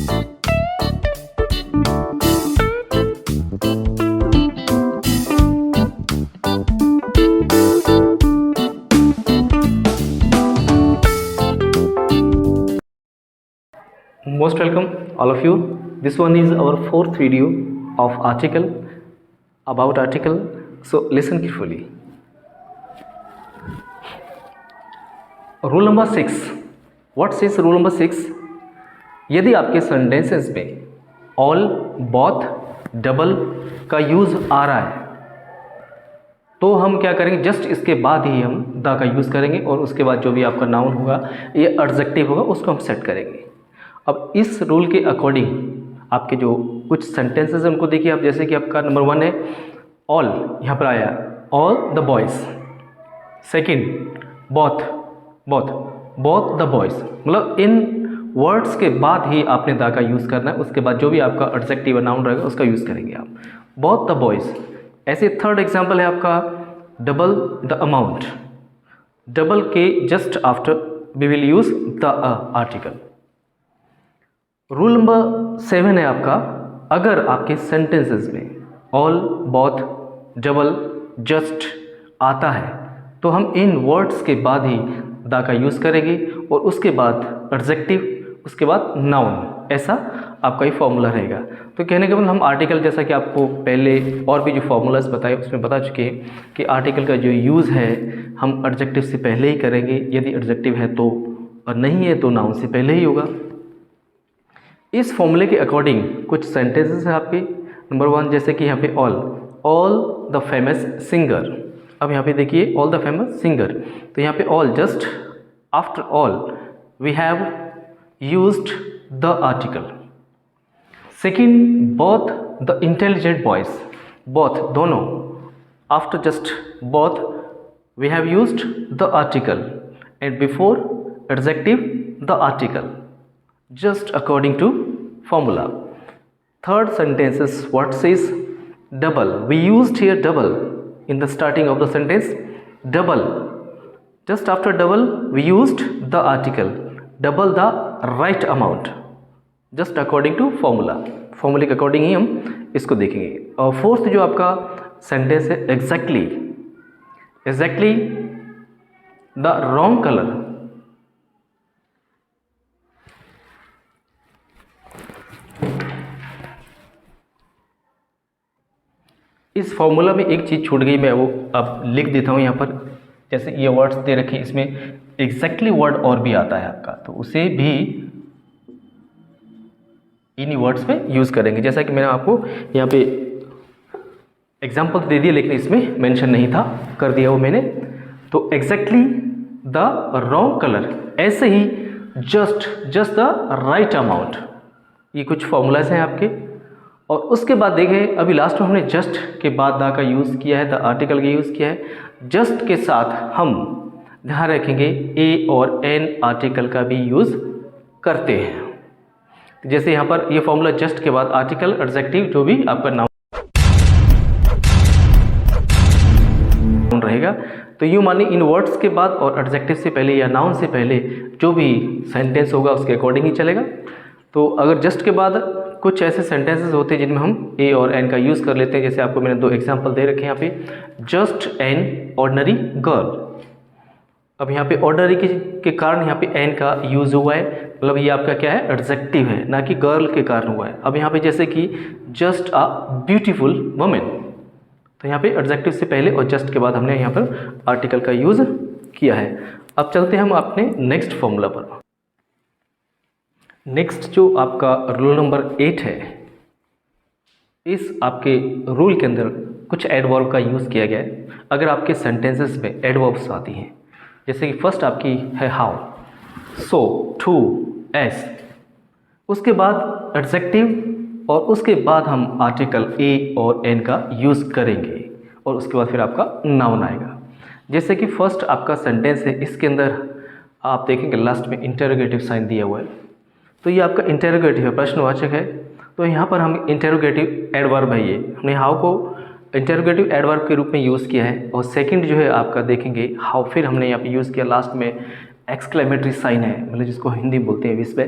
Most welcome all of you. This one is our fourth video of article about article. So listen carefully. Rule number 6. What says rule number 6? यदि आपके sentences में all, both, double का use आ रहा है तो हम क्या करेंगे, जस्ट इसके बाद ही हम द का यूज़ करेंगे और उसके बाद जो भी आपका नाउन होगा ये एडजेक्टिव होगा उसको हम सेट करेंगे। अब इस रूल के अकॉर्डिंग आपके जो कुछ सेंटेंसेस हैं उनको देखिए आप, जैसे कि आपका नंबर 1 है ऑल, यहाँ पर आया all the boys. Second both the boys, मतलब इन वर्ड्स के बाद ही आपने द का यूज़ करना है, उसके बाद जो भी आपका एडजेक्टिव नाउन रहेगा उसका यूज़ करेंगे आप, बोथ द बॉयज़। ऐसे थर्ड एग्जाम्पल है आपका डबल द अमाउंट, डबल के just after we will use the article. Rule number 7 है आपका, अगर आपके सेंटेंसेस में ऑल, बोथ, डबल, जस्ट आता है तो हम इन वर्ड्स के बाद ही द का यूज़ करेंगे और उसके बाद एडजेक्टिव, उसके बाद नाउन, ऐसा आपका ही फॉर्मूला रहेगा। तो कहने के मतलब हम आर्टिकल, जैसा कि आपको पहले और भी जो फॉर्मूलाज बताए उसमें बता चुके हैं कि आर्टिकल का जो यूज़ है हम एडजेक्टिव से पहले ही करेंगे, यदि एडजेक्टिव है तो, और नहीं है तो नाउन से पहले ही होगा। इस फॉर्मूले के अकॉर्डिंग कुछ सेंटेंसेस हैं आपके। नंबर 1 जैसे कि यहाँ पे ऑल द फेमस सिंगर। अब यहाँ पे देखिए ऑल द फेमस सिंगर, तो यहाँ पे all just after all we have used the article. Second both the intelligent boys, both दोनों, after just both we have used the article and before adjective the article, just according to formula. Third sentences, what says double, we used here double in the starting of the sentence, double, just after double we used the article, double the right amount, just according to formula, formula के according ही हम इसको देखेंगे। और fourth जो आपका sentence है exactly the wrong color, इस formula में एक चीज़ छूट गई, मैं वो अब लिख देता हूँ यहाँ पर। जैसे ये वर्ड्स दे रखे हैं, इसमें एग्जैक्टली वर्ड और भी आता है आपका, तो उसे भी इन्हीं वर्ड्स में यूज़ करेंगे। जैसा कि मैंने आपको यहाँ पे एग्जाम्पल दे दिया लेकिन इसमें मेंशन नहीं था, कर दिया वो मैंने। तो एग्जैक्टली द रॉन्ग कलर, ऐसे ही जस्ट द राइट अमाउंट, ये कुछ फॉर्मूलाज हैं आपके। और उसके बाद देखें, अभी लास्ट में हमने जस्ट के बाद द का यूज़ किया है, द आर्टिकल का यूज़ किया है। जस्ट के साथ हम ध्यान रखेंगे ए और एन आर्टिकल का भी यूज़ करते हैं। जैसे यहाँ पर ये फॉर्मूला जस्ट के बाद आर्टिकल, एडजेक्टिव, जो भी आपका नाउन रहेगा, तो यूँ मानिए इन वर्ड्स के बाद और एडजेक्टिव से पहले या नाउन से पहले जो भी सेंटेंस होगा उसके अकॉर्डिंग ही चलेगा। तो अगर जस्ट के बाद कुछ ऐसे सेंटेंसेस होते हैं जिनमें हम ए और एन का यूज़ कर लेते हैं, जैसे आपको मैंने 2 एग्जांपल दे रखे हैं यहाँ पे, जस्ट एन ऑर्डिनरी गर्ल। अब यहाँ पे ऑर्डिनरी के कारण यहाँ पे एन का यूज़ हुआ है, मतलब ये आपका क्या है, एडजेक्टिव है, ना कि गर्ल के कारण हुआ है। अब यहाँ पे जैसे कि जस्ट अ ब्यूटीफुल वुमेन, तो यहाँ पे एडजेक्टिव से पहले और जस्ट के बाद हमने यहाँ पर आर्टिकल का यूज़ किया है। अब चलते हैं हम अपने नेक्स्ट फॉर्मूला पर। नेक्स्ट जो आपका रूल नंबर 8 है, इस आपके रूल के अंदर कुछ एडवर्ब का यूज़ किया गया है। अगर आपके सेंटेंसेस में एडवर्ब्स आती हैं, जैसे कि फर्स्ट आपकी है हाउ, सो, टू, एस, उसके बाद एडजेक्टिव और उसके बाद हम आर्टिकल ए और एन का यूज़ करेंगे और उसके बाद फिर आपका नाउन आएगा। जैसे कि फर्स्ट आपका सेंटेंस है, इसके अंदर आप देखेंगे लास्ट में इंटरोगेटिव साइन दिया हुआ है, तो ये आपका इंटेरोगेटिव है, प्रश्नवाचक है। तो यहाँ पर हम इंटेरोगेटिव एडवर्ब है, ये हमने हाउ को इंटेरोगेटिव एडवर्ब के रूप में यूज़ किया है। और सेकंड जो है आपका देखेंगे हाउ, फिर हमने यहाँ पे यूज़ किया लास्ट में एक्सक्लेमेटरी साइन है, मतलब जिसको हिंदी बोलते हैं विस्मय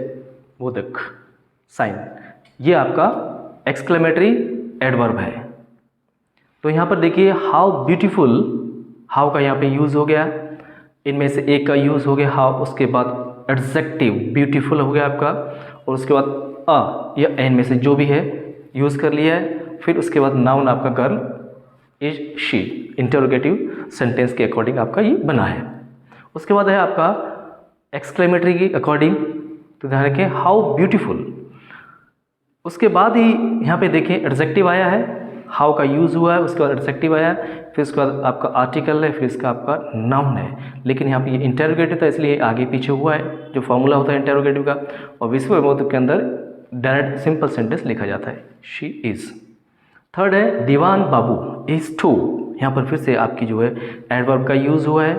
बोधक, साइन, ये आपका एक्सक्लेमेटरी एडवर्ब है। तो यहाँ पर देखिए हाउ ब्यूटीफुल, हाउ का यहाँ पे यूज़ हो गया, इनमें से एक का यूज़ हो गया हाउ, उसके बाद एडजेक्टिव ब्यूटीफुल हो गया आपका, और उसके बाद अ या एन में से जो भी है यूज़ कर लिया है। फिर उसके बाद नाउन आपका girl is she, interrogative sentence के अकॉर्डिंग आपका ये बना है। उसके बाद है आपका एक्सक्लेमेटरी के अकॉर्डिंग, तो ध्यान रखें हाउ ब्यूटीफुल। उसके बाद ही यहाँ पे देखें एडजेक्टिव आया है, हाउ का यूज़ हुआ है, उसके बाद एडजेक्टिव आया है, फिर उसके बाद आपका आर्टिकल है, फिर इसका आपका नाउन है। लेकिन यहाँ पे ये इंटेरोगेटिव था इसलिए आगे पीछे हुआ है, जो फॉर्मूला होता है इंटेरोगेटिव का। और विश्वविभूति के अंदर डायरेक्ट सिंपल सेंटेंस लिखा जाता है, शी इज़। थर्ड है दीवान बाबू इज़ टू, यहाँ पर फिर से आपकी जो है एडवर्ब का यूज़ हुआ है।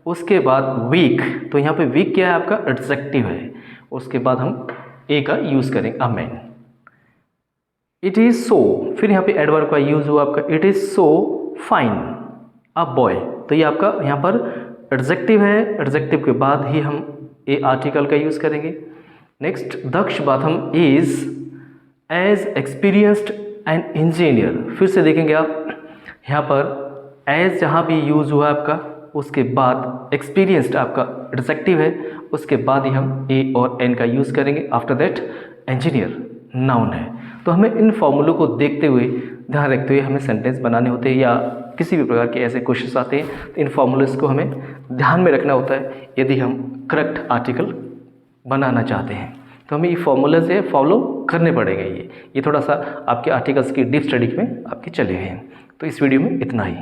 उसके बाद वीक, तो यहाँ पे वीक क्या है आपका एडजेक्टिव है। उसके बाद हम ए का यूज़ करेंगे, a man. It is so, फिर यहाँ पे एडवर्ब का यूज़ हुआ आपका, it is so fine a boy, तो ये आपका यहाँ पर एडजेक्टिव है। एडजेक्टिव के बाद ही हम ए आर्टिकल का यूज़ करेंगे। Next Daksh Batham is as experienced an engineer, फिर से देखेंगे आप यहाँ पर एज जहाँ भी यूज़ हुआ आपका, उसके बाद एक्सपीरियंस्ड आपका एडजेक्टिव है, उसके बाद ही हम ए और एन का यूज़ करेंगे। आफ्टर दैट इंजीनियर नाउन है। तो हमें इन फॉर्मूलों को देखते हुए, ध्यान रखते हुए हमें सेंटेंस बनाने होते हैं, या किसी भी प्रकार के ऐसे क्वेश्चंस आते हैं तो इन फॉर्मूलेस को हमें ध्यान में रखना होता है यदि हम करेक्ट आर्टिकल बनाना चाहते हैं। तो हमें ये फॉर्मूले से फॉलो करने पड़ेंगे। ये थोड़ा सा आपके आर्टिकल्स की डीप स्टडी में आपके चले गए हैं। तो इस वीडियो में इतना ही।